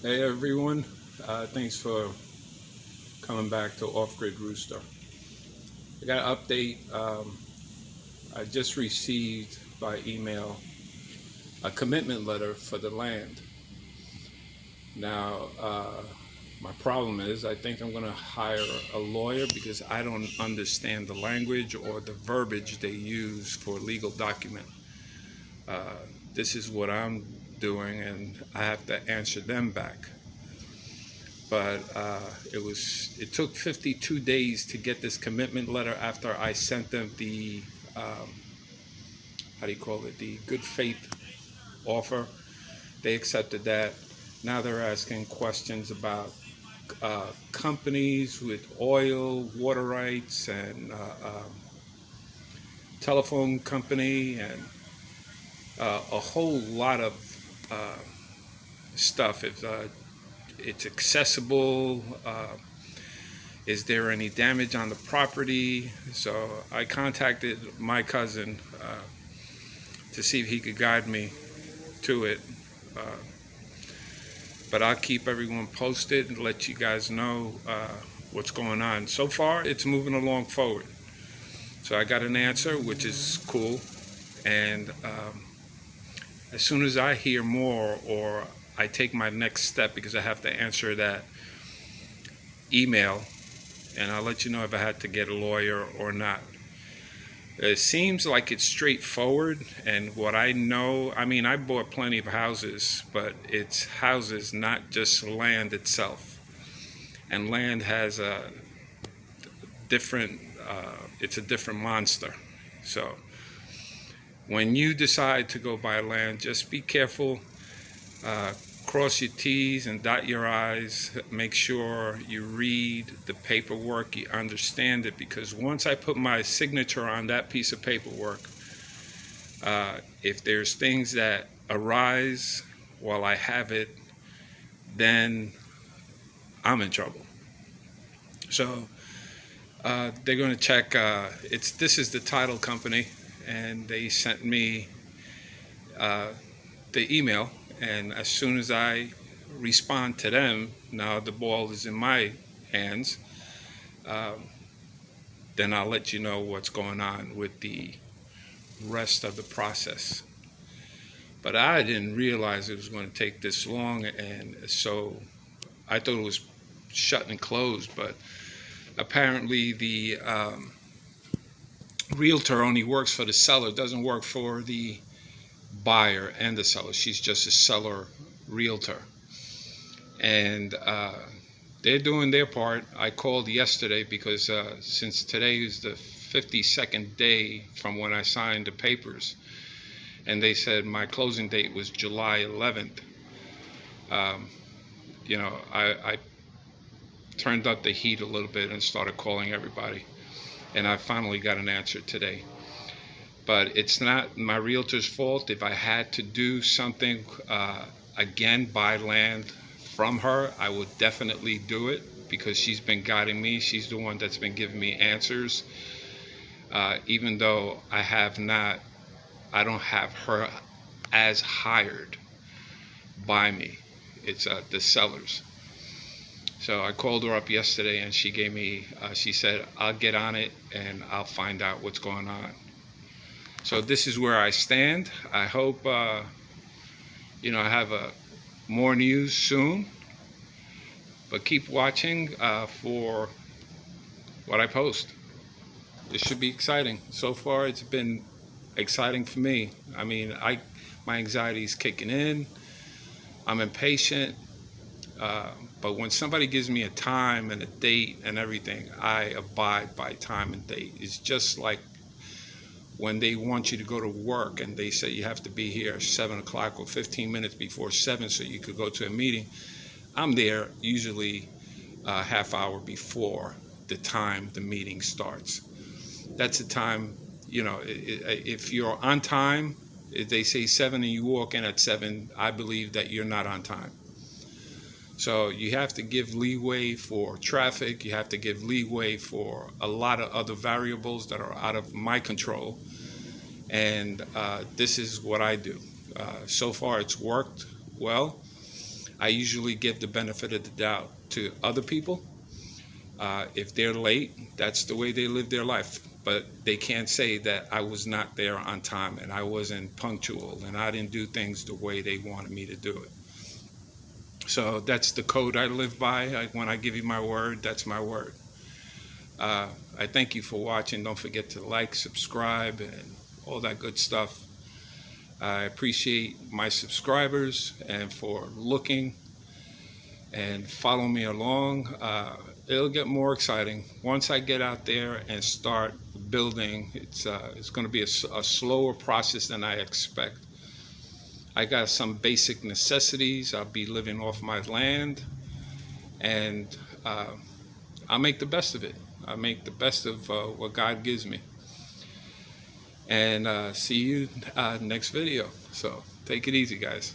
Hey everyone, thanks for coming back to Off Grid Rooster. I got an update. I just received by email a commitment letter for the land. Now, my problem is I think I'm going to hire a lawyer because I don't understand the language or the verbiage they use for a legal document. Uh, this is what I'm doing, and I have to answer them back. But it took 52 days to get this commitment letter after I sent them the how do you call it, the good faith offer. They accepted that. Now they're asking questions about companies with oil, water rights, and telephone company, and a whole lot of uh, stuff. If it's accessible, is there any damage on the property? So I contacted my cousin to see if he could guide me to it. Uh, but I'll keep everyone posted and let you guys know what's going on. So far, it's moving along forward. So I got an answer, which is cool. And as soon as I hear more or I take my next step, because I have to answer that email, and I'll let you know if I had to get a lawyer or not. It seems like it's straightforward, and what I know, I mean, I bought plenty of houses, but it's houses, not just land itself. And land has a different, it's a different monster. So when you decide to go buy land, just be careful. Cross your T's and dot your I's. Make sure you read the paperwork, you understand it, because once I put my signature on that piece of paperwork, if there's things that arise while I have it, then I'm in trouble. So they're going to check. This is the title company, and they sent me the email. And as soon as I respond to them, now the ball is in my hands, then I'll let you know what's going on with the rest of the process. But I didn't realize it was going to take this long, and so I thought it was shut and closed. But apparently the realtor only works for the seller, doesn't work for the buyer and the seller. She's just a seller realtor, and they're doing their part. I called yesterday because since today is the 52nd day from when I signed the papers, and they said my closing date was July 11th. I turned up the heat a little bit and started calling everybody, and I finally got an answer today. But it's not my realtor's fault. If I had to do something again, buy land from her, I would definitely do it, because she's been guiding me. She's the one that's been giving me answers. Even though I don't have her as hired by me. It's the sellers. So I called her up yesterday, and she gave me, she said, I'll get on it and I'll find out what's going on. So this is where I stand. I hope, I have more news soon. But keep watching for what I post. This should be exciting. So far, it's been exciting for me. I mean, my anxiety is kicking in. I'm impatient. But when somebody gives me a time and a date and everything, I abide by time and date. It's just like when they want you to go to work and they say you have to be here 7 o'clock or 15 minutes before 7 so you could go to a meeting. I'm there usually a half hour before the time the meeting starts. That's the time, if you're on time, if they say 7 and you walk in at 7, I believe that you're not on time. So you have to give leeway for traffic. You have to give leeway for a lot of other variables that are out of my control. And this is what I do. So far, it's worked well. I usually give the benefit of the doubt to other people. If they're late, that's the way they live their life. But they can't say that I was not there on time and I wasn't punctual and I didn't do things the way they wanted me to do it. So that's the code I live by. When I give you my word, that's my word. I thank you for watching. Don't forget to like, subscribe, and all that good stuff. I appreciate my subscribers and for looking and follow me along. It'll get more exciting once I get out there and start building. It's going to be a slower process than I expect. I got some basic necessities. I'll be living off my land, and I'll make the best of it. I'll make the best of what God gives me. And see you next video. So take it easy, guys.